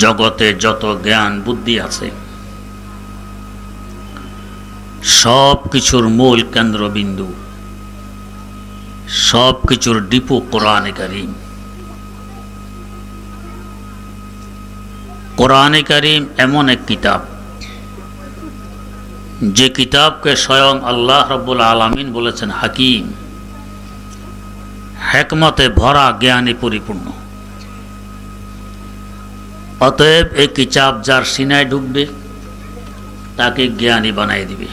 জগতে যত জ্ঞান বুদ্ধি আছে সব কিছুর মূল কেন্দ্রবিন্দু, সব কিছুর ডিপো কোরআনে কারীম। কোরআনে কারীম এমন এক কিতাব যে কিতাবকে স্বয়ং আল্লাহ রাব্বুল আলামিন বলেছেন হাকিম, হিকমতে ভরা, জ্ঞানে পরিপূর্ণ। অতএব এই কিতাব যার সিনায় ঢুকবে তাকে জ্ঞানী বানাই দিবে।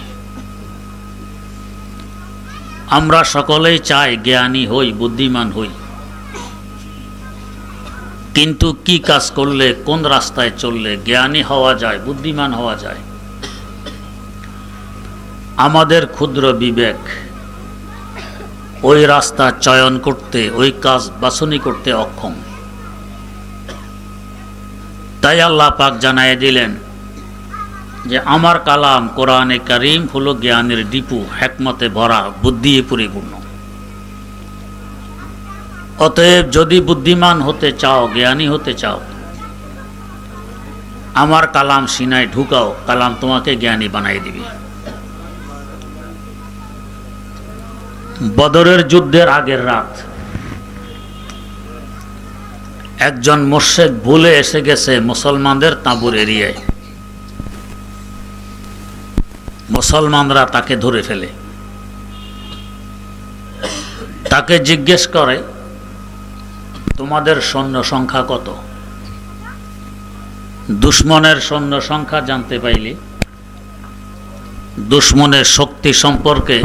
আমরা সকলেই চাই জ্ঞানী হই, বুদ্ধিমান হই, কিন্তু কি কাজ করলে, কোন রাস্তায় চললে জ্ঞানী হওয়া যায়, বুদ্ধিমান হওয়া যায়, আমাদের ক্ষুদ্র বিবেক ওই রাস্তা চয়ন করতে, ওই কাজ বাছনি করতে অক্ষম। তাই আল্লাহ পাক জানায় দিলেন যে আমার কালাম কোরআনে কারীম হলো জ্ঞানের ডিপু, হিকমতে ভরা, বুদ্ধি পরিপূর্ণ। অতএব যদি বুদ্ধিমান হতে চাও, জ্ঞানী হতে চাও, আমার কালাম সিনায় ঢুকাও, কালাম তোমাকে জ্ঞানী বানাই দিবে। বদরের যুদ্ধের আগের রাত একজন মুশরিক ভুলে এসে গেছে মুসলমানদের তাঁবুর এরিয়ায়। মুসলমানরা তাকে ধরে ফেলে, তাকে জিজ্ঞেস করে তোমাদের সৈন্য সংখ্যা কত? দুশমনের সৈন্য সংখ্যা জানতে পাইলে দুশমনের শক্তি সম্পর্কে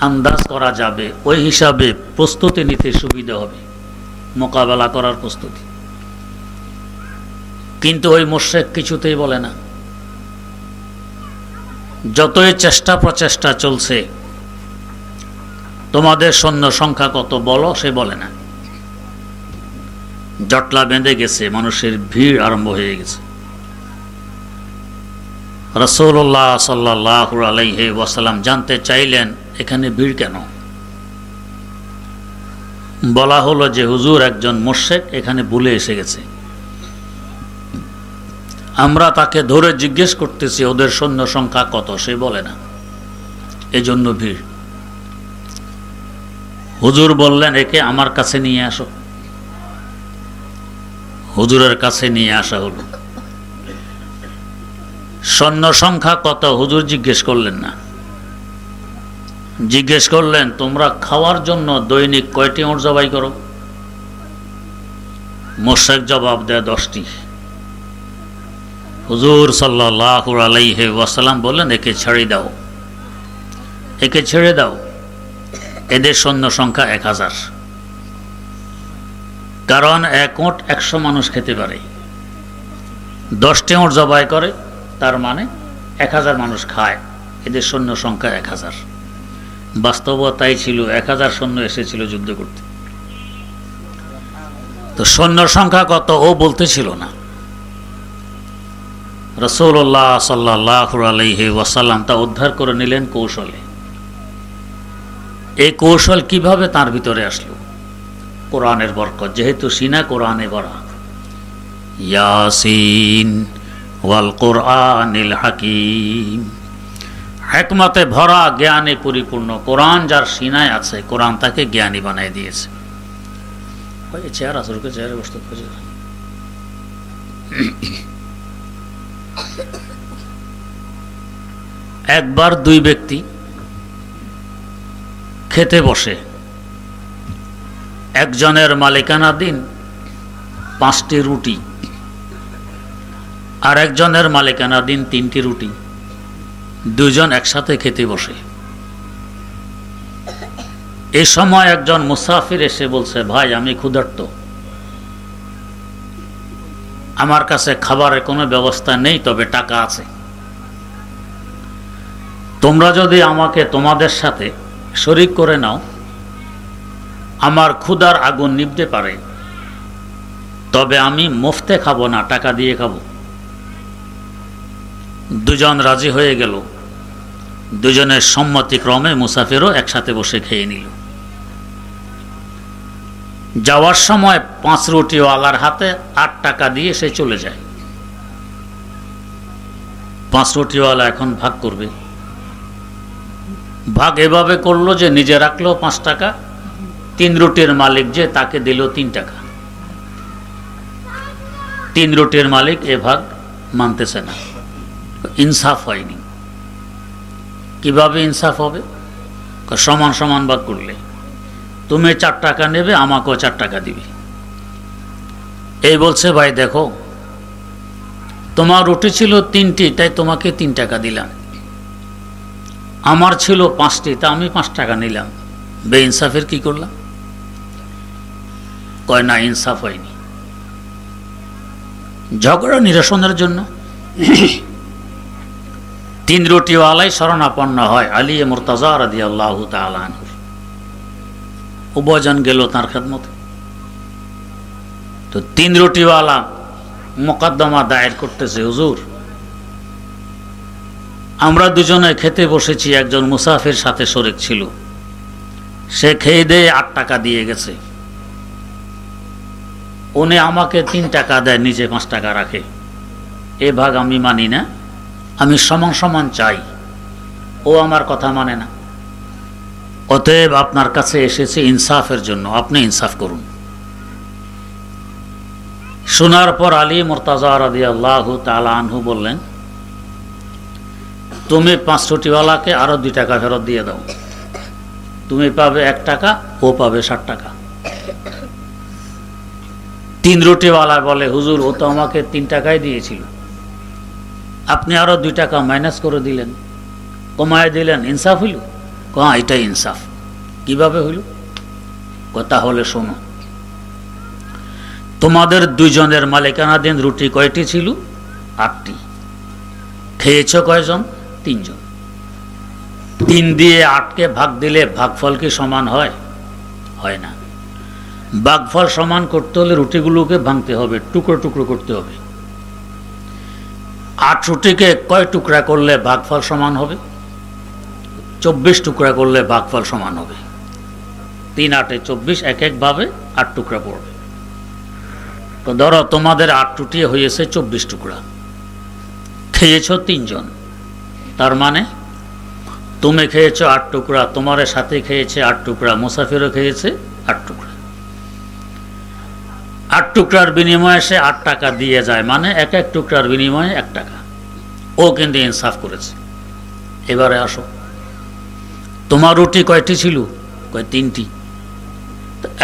আন্দাজ করা যাবে, ওই হিসাবে প্রস্তুতি নিতে সুবিধা হবে, মোকাবেলা করার প্রস্তুতি। কিন্তু ওই মুশরিক কিছুতেই বলে না। যতই চেষ্টা প্রচেষ্টা চলছে তোমাদের সৈন্য সংখ্যা কত বলো, সে বলে না। জটলা বেঁধে গেছে, মানুষের ভিড় আরম্ভ হয়ে গেছে। রাসূলুল্লাহ সাল্লাল্লাহু আলাইহি ওয়াসাল্লাম জানতে চাইলেন এখানে ভিড় কেন? বলা হলো যে হুজুর, একজন মুশরিক এখানে ভুলে এসে গেছে, আমরা তাকে ধরে জিজ্ঞেস করতেছি ওদের সৈন্য সংখ্যা কত, সে বলে না, এজন্য ভিড়। হুজুর বললেন একে আমার কাছে নিয়ে আসো। হুজুরের কাছে নিয়ে আসা হলো। সৈন্য সংখ্যা কত হুজুর জিজ্ঞেস করলেন না, জিজ্ঞেস করলেন তোমরা খাওয়ার জন্য দৈনিক কয়টি উট জবাই করো? মুশরিক জবাব দেয় 10টি। হুজুর সাল্লাল্লাহু আলাইহি ওয়াসাল্লাম বললেন একে ছেড়ে দাও, একে ছেড়ে দাও, এদের সৈন্য সংখ্যা 1000। কারণ এক উট 100 মানুষ খেতে পারে, 10টি উট জবাই করে, তার মানে 1000 মানুষ খায়, এদের সৈন্য সংখ্যা 1000। বাস্তবতাই ছিল 1000 সৈন্য এসেছিল যুদ্ধ করতে। তো সৈন্য সংখ্যা কত ও বলতেছিল না। রাসূলুল্লাহ সাল্লাল্লাহু আলাইহি ওয়াসাল্লাম তা উদ্ধার করে নিলেন কৌশলে। এই কৌশল কিভাবে তার ভিতরে আসলো? কোরআনের বরকত, যেহেতু সিনা কোরআনে ভরা। ইয়াসিন ওয়াল কোরআনিল হাকিম, হিকমতে ভরা, জ্ঞানে পরিপূর্ণ। কোরআন যার সিনায় আছে, কোরআন তাকে জ্ঞানী বানাই দিয়েছে। চেয়ার আছে, রুকে চেয়ারে বসতে খুঁজে। একবার দুই ব্যক্তি খেতে বসে, একজনের মালিকানাধীন 5টি রুটি, আর একজনের মালিকানাধীন 3টি রুটি। দুইজন একসাথে খেতে বসে। এই সময় একজন মুসাফির এসে বলছে, ভাই আমি ক্ষুধার্ত, আমার কাছে খাবারের কোনো ব্যবস্থা নেই, তবে টাকা আছে। তোমরা যদি আমাকে তোমাদের সাথে শরীক করে নাও, আমার ক্ষুধার আগুন নিভতে পারে, তবে আমি মুফতে খাবো না, টাকা দিয়ে খাবো। দুজন রাজি হয়ে গেল। দুজনের সম্মতিক্রমে মুসাফিরও একসাথে বসে খেয়ে নিল। যাওয়ার সময় 5 রুটিওয়ালার হাতে 8 টাকা দিয়ে সে চলে যায়। 5 রুটিওয়ালা এখন ভাগ করবে, ভাগ এভাবে করলো যে নিজে রাখলো 5 টাকা, 3 রুটির মালিক যে তাকে দিল 3 টাকা। 3 রুটির মালিক এ ভাগ মানতেছে না, ইনসাফ হয়নি। কিভাবে ইনসাফ হবে? সমান সমান ভাগ করলে তুমি 4 টাকা নেবে, আমাকেও 4 টাকা দিবে। এই বলছে ভাই দেখো তোমার রুটি ছিল 3টি, তাই তোমাকে 3 টাকা দিলাম, আমার ছিল 5টি, তা আমি 5 টাকা নিলাম। বেইনসাফের কি করলাম? কয় না, ইনসাফ হয়নি। ঝগড়া নিরসনের জন্য 3 রুটিওয়ালাই শরণাপন্ন হয় আলী মুর্তাজা রাদিয়াল্লাহু তাআলা আনহু। উভয়জন গেল তার খেদমতে। তো 3 রুটিওয়ালা মোকদ্দমা দায়ের করতেছে, হুজুর আমরা দুজনে খেতে বসেছি, একজন মুসাফির সাথে শরীক ছিল, সে খেয়ে দিয়ে 8 টাকা দিয়ে গেছে, উনি আমাকে 3 টাকা দেয়, নিজে 5 টাকা রাখে। এ ভাগ আমি মানি না, আমি সমান সমান চাই, ও আমার কথা মানে না। অতএব আপনার কাছে এসেছে ইনসাফের জন্য, আপনি ইনসাফ করুন। শোনার পর আলী মুর্তাজা রাদিয়াল্লাহু তাআলা আনহু বললেন, তুমি 5 রুটিওয়ালাকে আরো 2 টাকা ফেরত দিয়ে দাও, তুমি পাবে 1 টাকা, ও পাবে 60 টাকা। 3 রুটিওয়ালা বলে, হুজুর ও তো আমাকে 3 টাকাই দিয়েছিল, আপনি আরো 2 টাকা মাইনাস করে দিলেন, কমায় দিলেন, ইনসাফ হইল? হ্যাঁ, এটাই ইনসাফ। কিভাবে হইল? কথা হলে শোনো, তোমাদের দুইজনের মালিকানাধীন রুটি কয়টি ছিল? 8টি। খেয়েছ কয়জন? 3 জন। 3 দিয়ে 8কে ভাগ দিলে ভাগফল কি সমান হয়? হয় না। ভাগফল সমান করতে হলে রুটিগুলোকে ভাঙতে হবে, টুকরো টুকরো করতে হবে। 8 রুটিকে কয় টুকরা করলে ভাগফল সমান হবে? 24 টুকরা করলে ভাগফল সমান হবে। 3 8 24, এক একভাবে 8 টুকরা পড়বে। তো ধরো তোমাদের 8 রুটি হয়েছে 24 টুকরা, খেয়েছ 3 জন, তার মানে তুমি খেয়েছ 8 টুকরা, তোমার সাথে খেয়েছে 8 টুকরা, মুসাফিরও খেয়েছে 8 টুকরা। 8 টুকরার বিনিময়ে সে 8 টাকা দিয়ে যায়, মানে এক এক টুকরার বিনিময়ে 1 টাকা। ও কিন্তু ইনসাফ করেছে। এবারে আসো, তোমার রুটি কয়টি ছিল? কয় 3টি।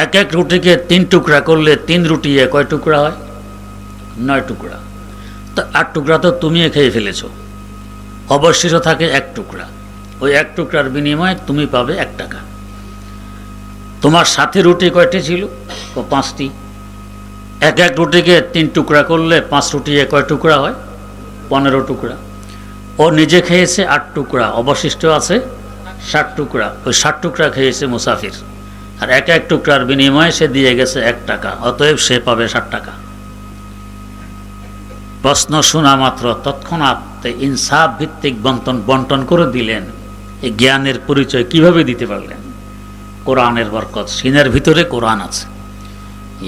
এক এক রুটিকে 3 টুকরা করলে 3 রুটি কয় টুকরা হয়? 9 টুকরা। তো 8 টুকরা তো তুমিও খেয়ে ফেলেছ, অবশিষ্ট থাকে 1 টুকরা। ওই 1 টুকরার বিনিময়ে তুমি পাবে 1 টাকা। তোমার সাথে রুটি কয়টি ছিল? 5টি। এক এক রুটিকে 3 টুকরা করলে 5 রুটি কয় টুকরা হয়? 15 টুকরা। ও নিজে খেয়েছে 8 টুকরা, অবশিষ্ট আছে 60 টুকরা। ওই 60 টুকরা খেয়েছে মুসাফির, আর এক এক টুকরার বিনিময়ে সে দিয়ে গেছে 1 টাকা, অতএব সে পাবে 60 টাকা। প্রশ্ন শোনা মাত্র তৎক্ষণাৎ ইনসাফ ভিত্তিক বন্টন করে দিলেন। এই জ্ঞানের পরিচয় কিভাবে দিতে পারলেন? কোরআনের বরকত। সিনের ভিতরে কোরআন আছে।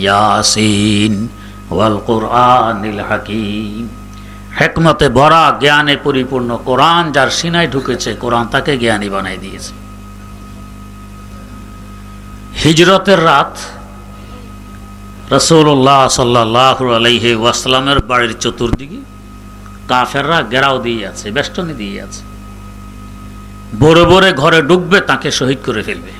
ইয়াসিন ওয়াল কোরআনিল হাকিম। হিকমতে ভরা, জ্ঞানে পরিপূর্ণ কোরআন যার সিনায় ঢুকেছে, কোরআন তাকে জ্ঞানী বানাই দিয়েছে। হিজরতের রাত রাসূলুল্লাহ সাল্লাল্লাহু আলাইহি ওয়াসাল্লামের বাড়ির চতুর্দিকে কাফেররা ঘেরাও দিয়ে আছে, বেষ্টনী দিয়ে আছে। ভোরে ভোরে ঘরে ঢুকবে, তাকে শহীদ করে ফেলবে।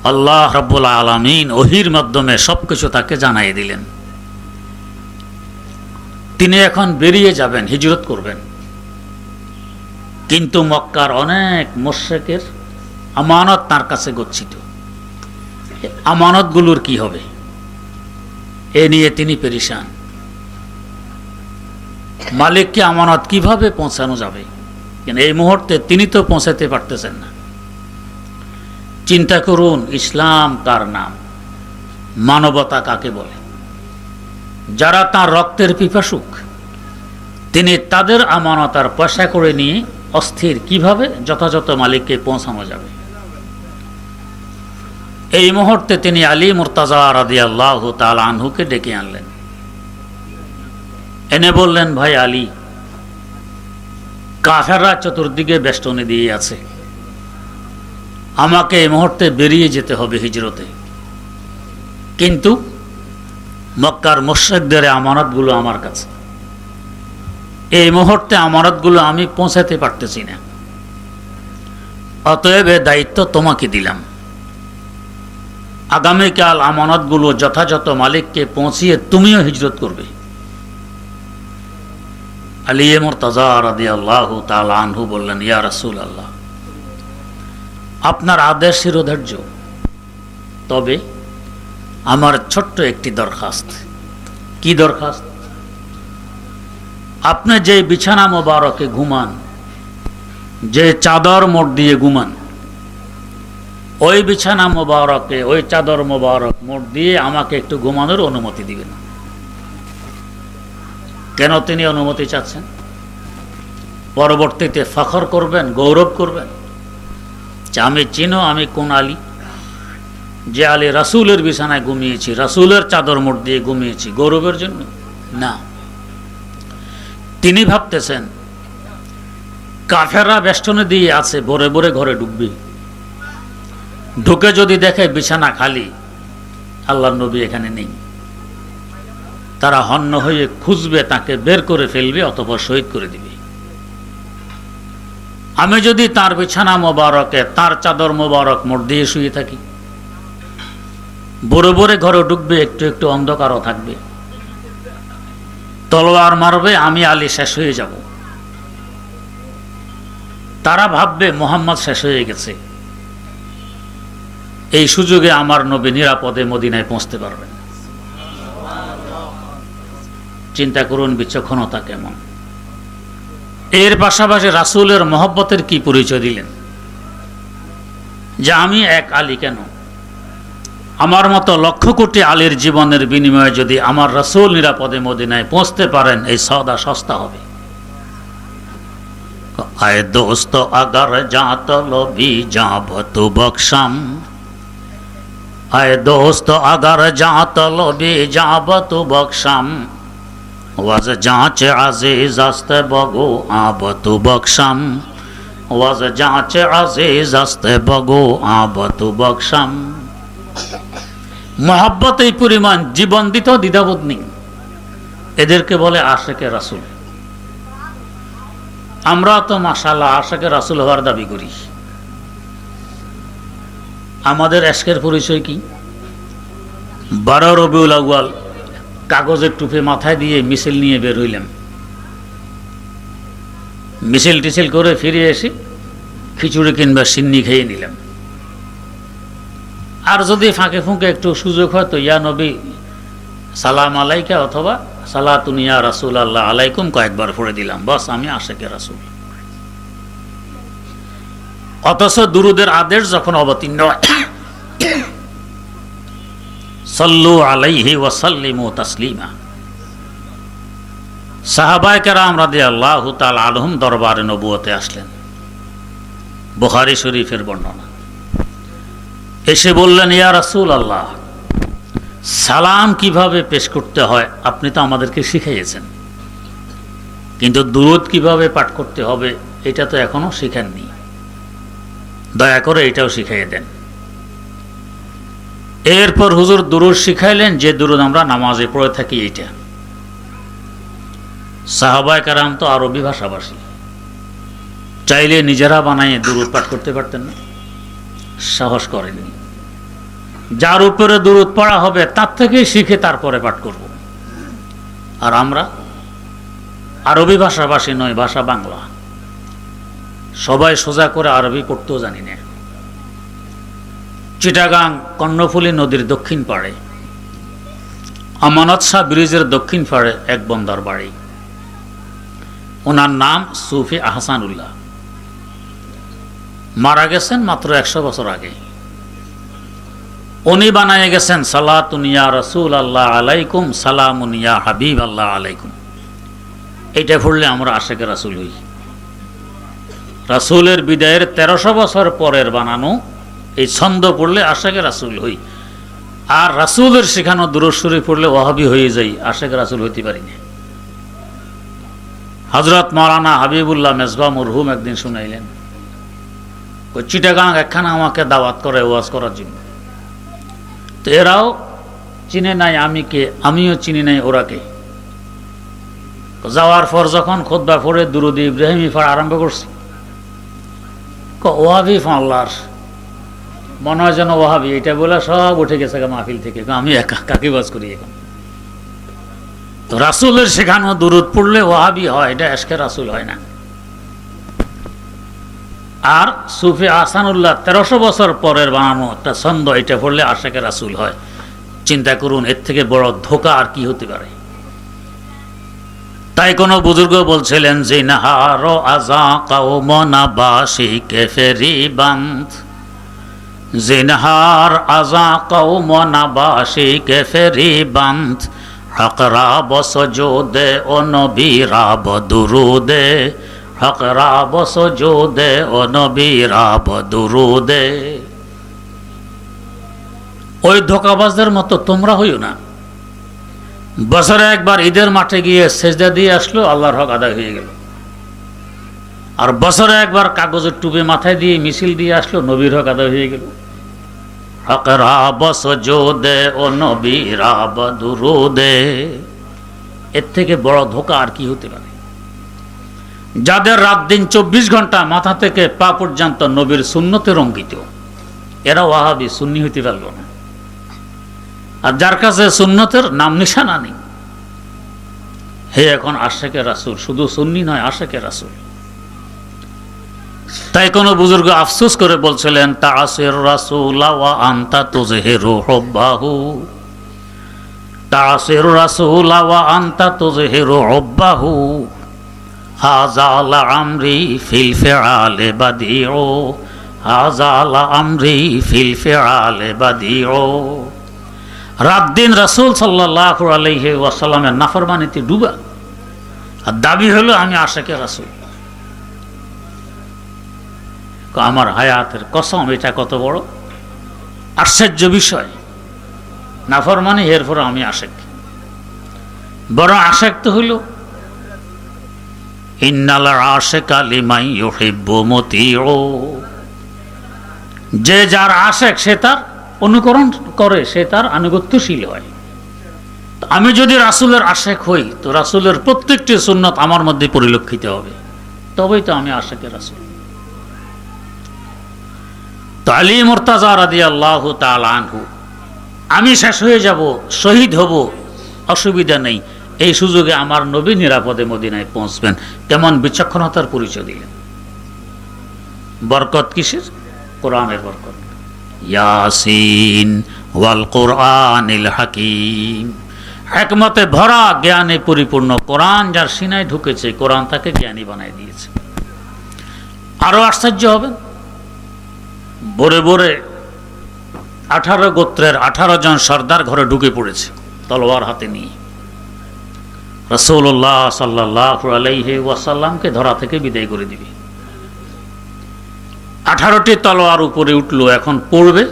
আল্লাহ রাব্বুল আলামিন ওহির মাধ্যমে সবকিছু তাকে জানাই দিলেন। তিনি এখন বেরিয়ে যাবেন, হিজরত করবেন, কিন্তু মক্কার অনেক মুশরিকের আমানত তার কাছে গচ্ছিত। আমানতগুলোর কি হবে এ নিয়ে তিনি পেরেশান। মালিককে আমানত কিভাবে পৌঁছানো যাবে, কিন্তু এই মুহূর্তে তিনি তো পৌঁছাতে পারতেছেন না। চিন্তা করুন, ইসলাম কার নাম, মানবতা কাকে বলে? যারা তার রক্তের পিপাসুক, তিনি তাদের আমানত আর পয়সা করে নিয়ে অস্থির, কিভাবে যথাযথ মালিককে পৌঁছানো যাবে। এই মুহূর্তে তিনি আলী মুর্তাজা রাদিয়াল্লাহু তাআলা আনহুকে ডেকে আনলেন, এনে বললেন, ভাই আলী, কাফেররা চতুর্দিকে বেষ্টনী দিয়ে আছে, আমাকে এই মুহূর্তে বেরিয়ে যেতে হবে হিজরতে, কিন্তু মক্কার মুশরিকদের আমানতগুলো আমার কাছে, এই মুহূর্তে আমানতগুলো আমি পৌঁছাতে পারতেছি না, অতএব দায়িত্ব তোমাকে দিলাম, আগামীকাল আমানতগুলো যথাযথ মালিককে পৌঁছিয়ে তুমিও হিজরত করবে। আলী মুর্তাজা রাদিয়াল্লাহু তাআলা আনহু বললেন, ইয়া রাসূলুল্লাহ, আপনার আদেশ শিরোধার্য, তবে আমার ছোট্ট একটি দরখাস্ত। কি দরখাস্ত? আপনি যে বিছানা মোবারকে ঘুমান, যে চাদর মোড় দিয়ে ঘুমান, ওই বিছানা মোবারকে, ওই চাদর মোবারক মোড় দিয়ে আমাকে একটু ঘুমানোর অনুমতি দিবেন। কেন তিনি অনুমতি চাচ্ছেন? পরবর্তীতে ফখর করবেন, গৌরব করবেন যে আমি চিনো আমি কোন আলী, যে আলী রাসূলের বিছানায় ঘুমিয়েছি, রাসূলের চাদর মোড় দিয়ে ঘুমিয়েছি, গৌরবের জন্য না। তিনি ভাবতেছেন কাফেররা বেষ্টনী দিয়ে আছে, ভোরে ভোরে ঘরে ঢুকবে, ঢুকে যদি দেখে বিছানা খালি, আল্লাহর নবী এখানে নেই, তারা হন্য হয়ে খুঁজবে, তাকে বের করে ফেলবে, অতঃপর শহীদ করে দিবে। আমি যদি তার বিছানা মোবারকে, তার চাদর মোবারক মোড় দিয়ে শুয়ে থাকি, ভোরে ভোরে ঘরে ঢুকবে, একটু একটু অন্ধকারও থাকবে, তলোয়ার মারবে, আমি আলী শেষ হয়ে যাব, তারা ভাববে মুহাম্মদ শেষ হয়ে গেছে, এই সুযোগে আমার নবী নিরাপদে মদিনায় পৌঁছতে পারবেন। চিন্তা করুন বিচক্ষণতা কেমন। এর পাশাপাশি রাসূলের মহব্বতের কি পরিচয় দিলেন, যে আমি এক আলী কেন, আমার মতো লক্ষ কোটি আলীর জীবনের বিনিময়ে যদি আমার রাসূল নিরাপদে মদিনায় পৌঁছতে পারেন, এই সওদা সস্তা হবে। আয়ে দোস্ত আগার জাত লবি যাব তু বখশাম, আয়ে দোস্ত আগার জাত লবি যাব তু বখশাম, ওয়াজ জাঁচ আজিজ আস্তে বগো আব তু বখশাম, ওয়াজ জাঁচ আজিজ আস্তে বগো আব তু বখশাম। মহব্বত এই পরিমাণ, জীবন দিতেও দ্বিধাবোধ নেই, এদেরকে বলে আশেকে রাসূল। আমরা তো মাশাআল্লাহ আশেকে রাসূল হওয়ার দাবি করি। আমাদের এশকের পরিচয় কি? 12 রবিউল আউয়াল কাগজের টুপে মাথায় দিয়ে মিছিল নিয়ে বের হইলাম, মিছিল টিছিল করে ফিরে এসে খিচুড়ি কিংবা সিন্নি খেয়ে নিলাম। আর যদি ফাঁকে ফুঁকে একটু সুযোগ হয় তো ইয়া নবী সালাম আলাইকা অথবা সালাতুন ইয়া রাসূলুল্লাহ আলাইকুম কয়েকবার পড়ে দিলাম, বাস আমি আশেকে রাসূল। অথচ দুরুদের আদেশ যখন অবতীর্ণ হয়, সাল্লু আলাইহি ওয়া সাল্লিমু তাসলিমা, সাহাবায়ে কেরাম রাদিয়াল্লাহু তাআলা আনহুম দরবারে নবুয়তে আসলেন। বুখারী শরীফের বর্ণনা। এসে বললেন, ইয়া রাসূলুল্লাহ, সালাম কিভাবে পেশ করতে হয় আপনি তো আমাদেরকে শিখিয়েছেন, কিন্তু দুরূদ কিভাবে পাঠ করতে হবে এটা তো এখনো শিখেননি, দয়া করে এটাও শিখিয়ে দেন। এরপর হুজুর দুরূদ শিখাইলেন, যে দুরূদ আমরা নামাজে পড়ে থাকি এইটা। সাহাবায়ে কেরাম তো আরবি ভাষাভাষী, চাইলে নিজেরা বানায় দুরূদ পাঠ করতে পারতেন না, সাহস করেননি। যার উপরে দুরূদ পড়া হবে তার থেকেই শিখে তারপরে পাঠ করব। আর আমরা আরবি ভাষাভাষী নয়, ভাষা বাংলা, সবাই সোজা করে আরবি পড়তেও জানি না। চিটাগাং কর্ণফুলী নদীর দক্ষিণ পাড়ে, আমানত শাহ ব্রিজের দক্ষিণ পাড়ে এক বন্দার বাড়ি, ওনার নাম সুফি আহসানুল্লাহ, মারা গেছেন মাত্র 100 বছর আগে। উনি বানায় গেছেন সালাতুন ইয়া রাসূলুল্লাহ আলাইকুম, সালামুন ইয়া হাবিবাল্লাহ আলাইকুম। এইটা পড়লে আমরা আশেকে রাসূল হই। রাসূলের বিদায়ের 1300 বছর পরের বানানো এই ছন্দ পড়লে আশেকে রাসূল হই, আর রাসূলের শেখানো দুরূদ শরীফ পড়লে ওয়াহাবি হয়ে যাই, আশেকে রাসূল হইতে পারি না। হযরত মাওলানা হাবিবুল্লাহ মেজবা মরহুম একদিন শুনাইলেন, চিটাগাং একখানা আমাকে দাওয়াত করে ওয়াজ করার জন্য। তো এরাও চিনে নাই আমি কে, আমিও চিনি নাই ওরা কে। যাওয়ার পর যখন খুতবা পড়ে দুরূদ ইব্রাহিমি পড়া আরম্ভ করছি, ওয়াহাবি আল্লাহর মনে হয় যেন ওয়াহাবি, এটা বলে সব উঠে গেছে মাহফিল থেকে। আমি একা কাকে ওয়াজ করি এখন? তো রাসূলের শেখানো দুরূদ পড়লে ওয়াহাবি হয়, এটা এশকে রাসূল হয় না। আর সুফি আহসানুল্লাহ 1300 বছর পরের বানানো একটা ছন্দ, এটা পড়লে আশেকে রাসূল হয়। চিন্তা করুন, এর থেকে বড় ধোঁকা আর কি হতে পারে? তাই কোনো বুজুর্গ বলছিলেন, জিনহার আযা কওমনা বাশি কেফেরি বান্ত, জিনহার আযা কওমনা বাশি কেফেরি বান্ত, হকরা বসজুদে ও নবী রাব দুরুদে, হকরা বসজুদে ও নবী রাব দুরুদে। ওই ধোঁকাবাজদের মতো তোমরা হইও না। বছরে একবার ঈদের মাঠে গিয়ে সেজদা দিয়ে আসলো, আল্লাহর হক আদায় হয়ে গেল। আর বছরে একবার কাগজের টুপি মাথায় দিয়ে মিছিল দিয়ে আসলো, নবীর হক আদায় হয়ে গেল। হকরা বসজুদে ও নবী রাব দুরুদে। এর থেকে বড় ধোঁকা আর কি হতে পারে? যাদের রাত দিন 24 ঘন্টা মাথা থেকে পা পর্যন্ত নবীর সুন্নতে রঙ্গিত, এরা ওয়াহাবি সুন্নি হইতে পারল না। আর যার কাছে সুন্নতের নাম নিশানা নেই, হে এখন আশেকে রাসূল, শুধু সুন্নি নয়, আশেকে রাসূল। তাই কোন বুজুর্গ আফসোস করে বলছিলেন, তাআসির রাসূল ওয়া আনতা তুযহিরু হুব্বাহু, তাআসির রাসূল ওয়া আনতা তুযহিরু হুব্বাহু, হাযা লা আমরি ফিল ফিআলে বাদিউ, হাযা লা আমরি ফিল ফিআলে বাদিউ। রাত দিন রাসূল সাল্লাল্লাহু আলাইহি ওয়াসাল্লামের নাফরমানিতে ডুবা, আর দাবি হলো আমি আশেকে রাসূল। আমার হায়াতের কসম, এটা কত বড় আশ্চর্য বিষয়! নাফরমানি, এরপর আমি আশেক। বড় আশেক তো হইল ইন্নাল আশিকা লিমান ইউহিব্বু মুতিউ, যে যার আশেক সে তার অনুকরণ করে, সে তার আনুগত্যশীল হয়। আমি যদি রাসূলের আশেক হই, তো রাসূলের প্রত্যেকটি সুন্নাত আমার মধ্যে পরিলক্ষিত হবে, তবেই তো আমি আশেকে রাসূল। তো আলী মুর্তাজা রাদিয়াল্লাহু তাআলা আনহু, আমি শেষ হয়ে যাব, শহীদ হব, অসুবিধা নেই, এই সুযোগে আমার নবী নিরাপদে মদিনায় পৌঁছবেন। কেমন বিচক্ষণতার পরিচয় দিলেন! বরকত কিসের? কোরআনের বরকত। ইয়াসিন ওয়াল কোরআনিল হাকিম, হিকমতে ভরা, জ্ঞানে পরিপূর্ণ কোরআন যার সিনায় ঢুকেছে, কোরআন তাকে জ্ঞানী বানায় দিয়েছে। আরো আশ্চর্য হবেন, ভোরে ভোরে 18 গোত্রের 18 জন সর্দার ঘরে ঢুকে পড়েছে তলোয়ার হাতে নিয়ে। রাসূলুল্লাহ সাল্লাল্লাহু আলাইহি ওয়াসাল্লামকে ধরা থেকে বিদায় করে দিবে। 18টি তলোয়ার উপরে উঠলো, এখন পড়বে।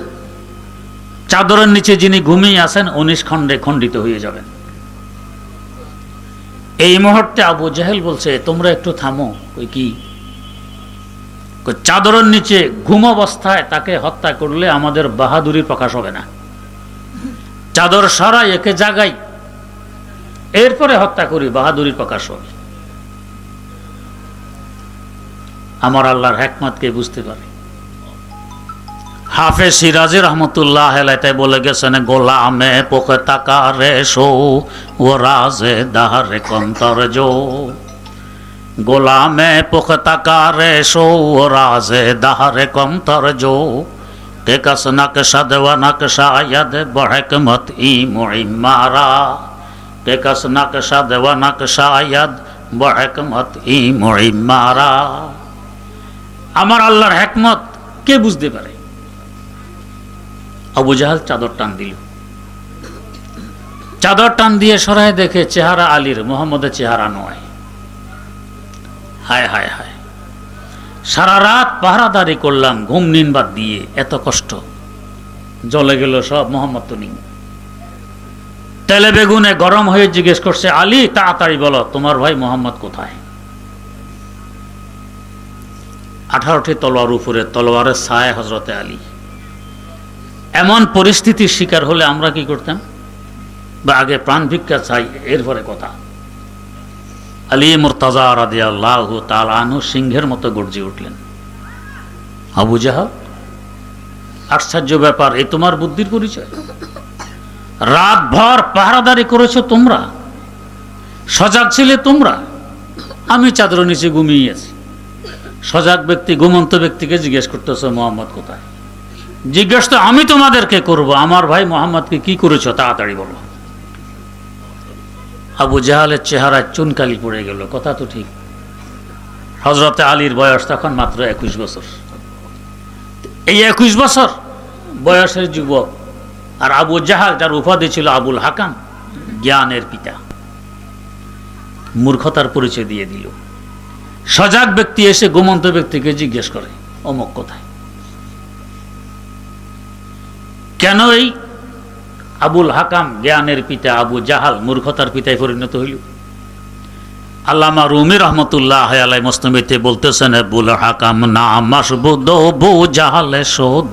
চাদরের নিচে যিনি ঘুমিয়ে আছেন 19 খণ্ডে খণ্ডিত হয়ে যাবেন। এই মুহূর্তে আবু জাহেল বলছে, তোমরা একটু থামো। ওই কি? চাদরের নিচে ঘুম অবস্থায় তাকে হত্যা করলে আমাদের বাহাদুরি প্রকাশ হবে না। চাদর সরাই, একে জাগাই, এরপরে হত্যা করি, বাহাদুরি প্রকাশ হবে। আমার আল্লাহর হিকমতকে বুঝতে পারে। হাফেজ সিরাজি রহমতুল্লাহ আলাইহি বলে গেছেন, গোলামে পুখতা রেশো ও রাজে দাহরে কন্তর জো, গোলামে পুখতা রেশো ও রাজে দাহরে কন্তর জো, কে কস নকশা দেওয়া নকশা আয়াদ বহকমত ই মুইমারা, কে কস নকশা দেওয়া নকশা আয়াদ বহকমত ই মুইমারা। আমার আল্লাহর হিকমত কে বুঝতে পারে? আবু জাহেল চাদর টান দিল, চাদর টান দিয়ে সরাই দেখে চেহারা আলীর, মোহাম্মদের চেহারা নয়। হায় হায় হায়! সারা রাত পাহারাদারি করলাম ঘুম নিনবাদ দিয়ে, এত কষ্ট, জ্বলে গেল সব। মোহাম্মদ তো নেই। তেলে বেগুনে গরম হয়ে জিজ্ঞেস করছে, আলী তাড়াতাড়ি বলো তোমার ভাই মোহাম্মদ কোথায়? 18টি তলোয়ার উপরে, তলোয়ারের ছায় হযরতে আলী। এমন পরিস্থিতির শিকার হলে আমরা কি করতাম? বা আগে প্রাণ ভিক্ষা চাই, এরপরে কথা। আলী মুর্তাজা রাদিয়াল্লাহু তাআলা আনহু সিংহের মতো গর্জে উঠলেন। আবু জাহল, আশ্চর্য ব্যাপার, এই তোমার বুদ্ধির পরিচয়? রাতভর পাহারাদারি করেছো তোমরা, সজাগ ছিলে তোমরা, আমি চাদর নিচে ঘুমিয়ে আছি। সজাগ ব্যক্তি ঘুমন্ত ব্যক্তিকে জিজ্ঞেস করতেছ মোহাম্মদ কোথায়? জিজ্ঞেস তো আমি তোমাদেরকে করব, আমার ভাই মোহাম্মদকে কি করেছো তাড়াতাড়ি বলো। আবু জাহালের চেহারায় চুনকালি পড়ে গেল। কথা তো ঠিক, হযরতে আলীর বয়স তখন মাত্র 21 বছর। এই 21 বছর বয়সের যুবক, আর আবু জাহাল যার উপাধি ছিল আবুল হাকাম, জ্ঞানের পিতা, মূর্খতার পরিচয় দিয়ে দিল। সজাগ ব্যক্তি এসে ঘুমন্ত ব্যক্তিকে জিজ্ঞেস করে অমুক কোথায়। কেন এই আবুল হাকাম জ্ঞানের পিতা আবু জাহাল মূর্খতার পিতায় পরিণত হইল? আল্লামা রুমি রহমতুল্লাহ আলাইহি মুসনাবিতে বলতেছেন, আবুল হাকাম না মাসবুদ বু জাহালে শোধ,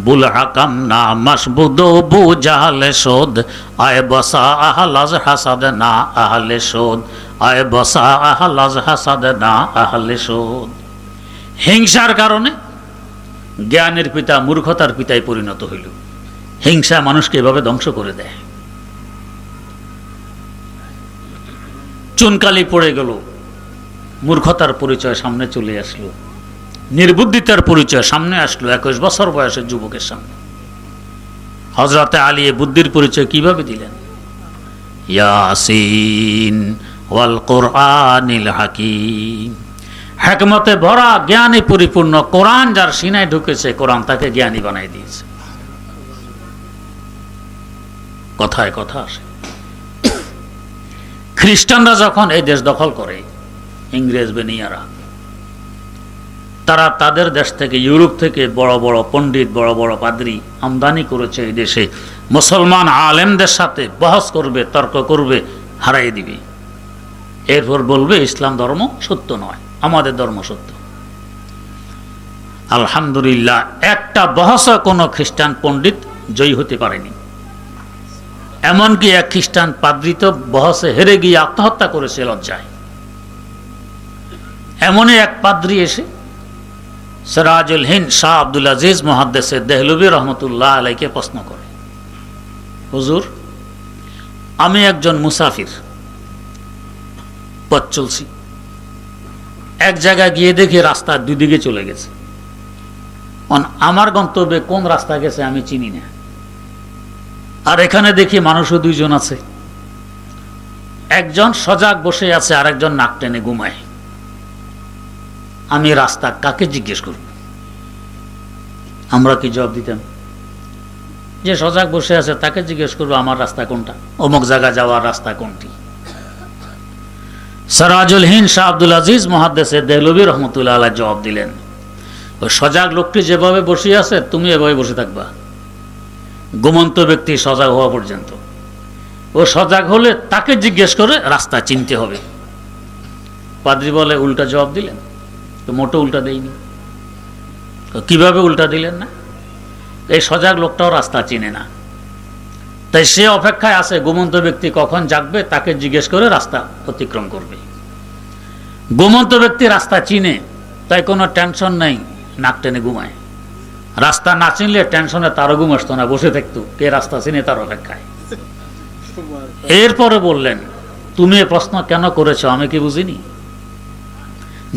বুল হাকাম না মাসবুদ বু জাহালে শোধ, আয় বসা আহলাজ হাসাদ না আহলে শোধ, আয় বসা আহলাজ হাসাদ না আহলে শোধ। হিংসার কারণে জ্ঞানের পিতা মূর্খতার পিতায় পরিণত হইল। হিংসা মানুষকে এভাবে ধ্বংস করে দেয়। চুনকালি পড়ে গেল, মূর্খতার পরিচয় সামনে চলে আসলো, নির্বুদ্ধিতার পরিচয় সামনে আসলো 21 বছর বয়সের যুবকের সামনে। হযরতে আলী বুদ্ধির পরিচয় কিভাবে দিলেন? ইয়াসিন ওয়াল কোরআনিল হাকিম, হিকমতে ভরা জ্ঞানে পরিপূর্ণ কোরআন যার সিনায় ঢুকেছে, কোরআন তাকে জ্ঞানী বানাই দিয়েছে। কথায় কথা আসে। খ্রিস্টানরা যখন এই দেশ দখল করে, ইংরেজ বেনিয়ারা, তারা তাদের দেশ থেকে, ইউরোপ থেকে বড় বড় পণ্ডিত, বড় বড় পাদ্রী আমদানি করেছে এই দেশে। মুসলমান আলেমদের সাথে বহস করবে, তর্ক করবে, হারাই দিবে। এরপর বলবে ইসলাম ধর্ম সত্য নয়, আমাদের ধর্ম সত্য। আলহামদুলিল্লাহ, একটা বহসে কোনো খ্রিস্টান পণ্ডিত জয়ী হতে পারেনি। এমনকি এক খ্রিস্টান পাদ্রী তো বহসে হেরে গিয়ে আত্মহত্যা করেছে লজ্জায়। এমনই এক পাদ্রী এসে সিরাজুল হিন্দ শাহ আব্দুল আজিজ মুহাদ্দিস দেহলভী রহমতুল্লাহ আলাইকে প্রশ্ন করে, হুজুর, আমি একজন মুসাফির, পথ চলছি, এক জায়গায় গিয়ে দেখি রাস্তা দুদিকে চলে গেছে। আমার গন্তব্যে কোন রাস্তা গেছে আমি চিনি না, আর এখানে দেখি মানুষও দুইজন আছে, একজন সজাগ বসে আছে আর একজন নাক টেনে ঘুমায়। আমি রাস্তা কাকে জিজ্ঞেস করব? আমরা কি জবাব দিতাম? যে সজাগ বসে আছে তাকে জিজ্ঞেস করবো আমার রাস্তা কোনটা, অমুক জায়গা যাওয়ার রাস্তা কোনটি। সিরাজুল হিন্দ শাহ আব্দুল আজিজ মুহাদ্দিস দেহলভী রহমতুল্লাহ আলাইহি জবাব দিলেন, ওই সজাগ লোকটি যেভাবে বসে আছে তুমি এভাবে বসে থাকবা ঘুমন্ত ব্যক্তি সজাগ হওয়া পর্যন্ত। ও সজাগ হলে তাকে জিজ্ঞেস করে রাস্তা চিনতে হবে। পাদ্রী বলে উল্টা জবাব দিলেন? তো মোটো উল্টা দেয়নি। কিভাবে উল্টা দিলেন না? এই সজাগ লোকটাও রাস্তা চিনে না, তাই সে অপেক্ষায় আছে ঘুমন্ত ব্যক্তি কখন জাগবে তাকে জিজ্ঞেস করে রাস্তা অতিক্রম করবে। ঘুমন্ত ব্যক্তি রাস্তা চিনে, তাই কোনো টেনশন নেই, নাক টেনে ঘুমায়। রাস্তা না চিনলে টেনশনে তারও ঘুম আসতো না, বসে থাকতো কে রাস্তা চিনে তার অপেক্ষায়। এরপরে বললেন, তুমি এ প্রশ্ন কেন করেছো আমি কি বুঝিনি?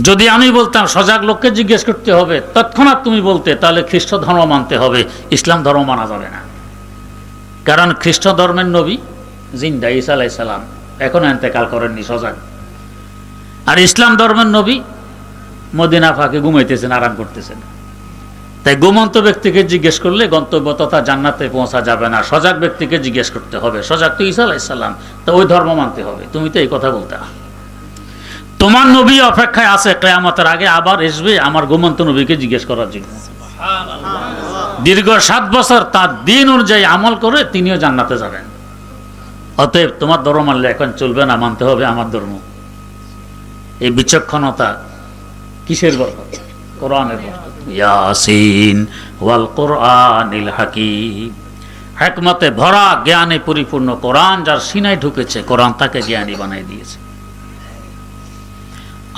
যদি আমি বলতাম সজাগ লোককে জিজ্ঞেস করতে হবে, তৎক্ষণাৎ তুমি বলতে তাহলে খ্রিস্ট ধর্ম মানতে হবে, ইসলাম ধর্ম মানা যাবে না। কারণ খ্রিস্ট ধর্মের নবী জিন্দা, ঈসা আলাইহিস সালাম এখনো ইন্তেকাল করেননি, সজাগ। আর ইসলাম ধর্মের নবী মদিনা ফাঁকে ঘুমাইতেছেন, আরাম করতেছেন। তাই ঘুমন্ত ব্যক্তিকে জিজ্ঞেস করলে গন্তব্য তথা জান্নাতে পৌঁছা যাবে না, সজাগ ব্যক্তিকে জিজ্ঞেস করতে হবে। সজাগ তো ঈসা আলাইহিস সালাম, তো ওই ধর্ম মানতে হবে। তুমি তো এই কথা বলতে। তোমার নবী অপেক্ষায় আছে কিয়ামতের আগে আবার আসবে আমার ঘুমন্ত নবীকে জিজ্ঞেস করার জন্য। দীর্ঘ 7 বছর তার দিন অনুযায়ী আমল করে তিনিও জান্নাতে যাবেন। অতএব তোমার ধর্ম মানলে এখন চলবে না, মানতে হবে আমার ধর্ম। এই বিচক্ষণতা কিসের বরকত? কোরআনের বরকত। ইয়াসিন ওয়াল কোরআনিল হাকিম, হিকমতে ভরা জ্ঞানে পরিপূর্ণ কোরআন যার সিনায় ঢুকেছে, কোরআন তাকে জ্ঞানী বানিয়ে দিয়েছে।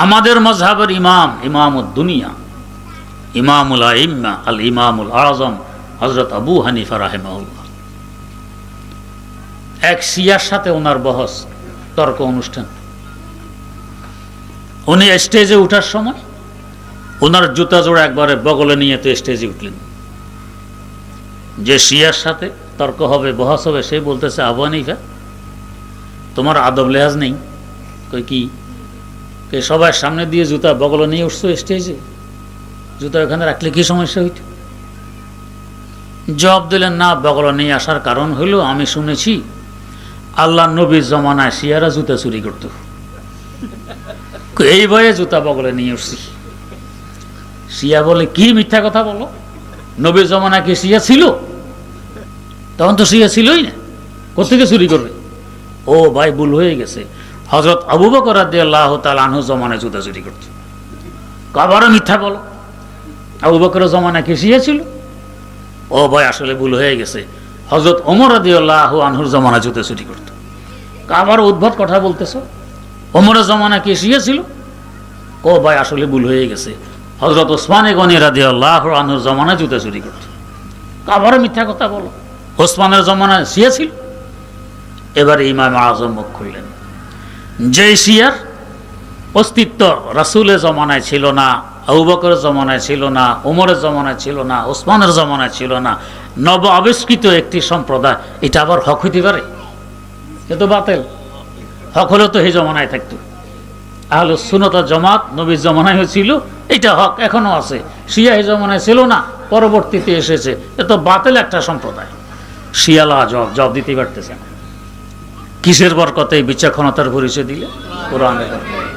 আমাদের মযহাবের ইমাম, ইমামুদ দুনিয়া, ইমামুল আইম্মা আল ইমামুল আযম হযরত আবু হানিফা রাহিমাহুল্লাহ, এক শিয়ার সাথে ওনার বহস, তর্ক অনুষ্ঠান। উনি স্টেজে উঠার সময় ওনার জুতা জোড়া একবারে বগলে নিয়ে তো স্টেজে উঠলেন। যে শিয়ার সাথে তর্ক হবে, বহস হবে, সে বলতেছে, আবু হানিফা তোমার আদব লেহাজ নেই? কই কি? কে সবার সামনে দিয়ে জুতা বগলে নিয়ে উঠছো স্টেজে, জুতা ওখানে রাখলে কি সমস্যা হইত? জবাব দিলেন, না, বগলে নিয়ে আসার কারণ হলো আমি শুনেছি আল্লাহ নবীর জমানায় শিয়ারা জুতা চুরি করত, এই ভয়ে জুতা বগলে নিয়ে উঠছি। শিয়া বলে, কি মিথ্যা কথা বলো, নবীর জমানায় কি শিয়া ছিল? তখন তো শিয়া ছিলই না, কোথেকে চুরি করবে? ও ভাই, ভুল হয়ে গেছে, হযরত আবু বকর রাদিয়াল্লাহু তাআলা আনহু জমানায় জুতা চুরি করত। আবারও মিথ্যা বলো, আবু বকরের জমানায় কি শিয়া ছিল? ও ভাই, আসলে ভুল হয়ে গেছে, হযরত ওমর রাদিয়াল্লাহু আনহুর জমানায় জুতা চুরি করত। আবার উদ্ভট কথা বলতেছো, ওমরের জমানায় কি শিয়া ছিল? ও ভাই, আসলে ভুল হয়ে গেছে, হযরত ওসমান গনি রাদিয়াল্লাহু আনহুর জমানায় জুতা চুরি করত। আবারও মিথ্যা কথা বলো, ওসমানের জমানায় শিয়া ছিল? এবারে ইমাম আযম মুখ খুললেন, যে শিয়ার অস্তিত্ব রাসূলের জমানায় ছিল না, আবু বকরের জমানায় ছিল না, ওমরের জমানায় ছিল না, ওসমানের জমানায় ছিল না, নব আবিষ্কৃত একটি সম্প্রদায়, এটা আবার হক হইতে পারে? এ তো বাতিল। হক হলে তো এই জমানায় থাকতো। আহলুস সুন্নাত ওয়াল জামাত নবীর জমানায় ছিল, এটা হক এখনো আছে। শিয়া এই জমানায় ছিল না, পরবর্তীতে এসেছে, এ তো বাতিল একটা সম্প্রদায়। শিয়ালা জবাব দিতে পারতেছে না। কিসের বরকতে? বিচক্ষণতার পরিচয় দিলে কোরআনের বরকতে।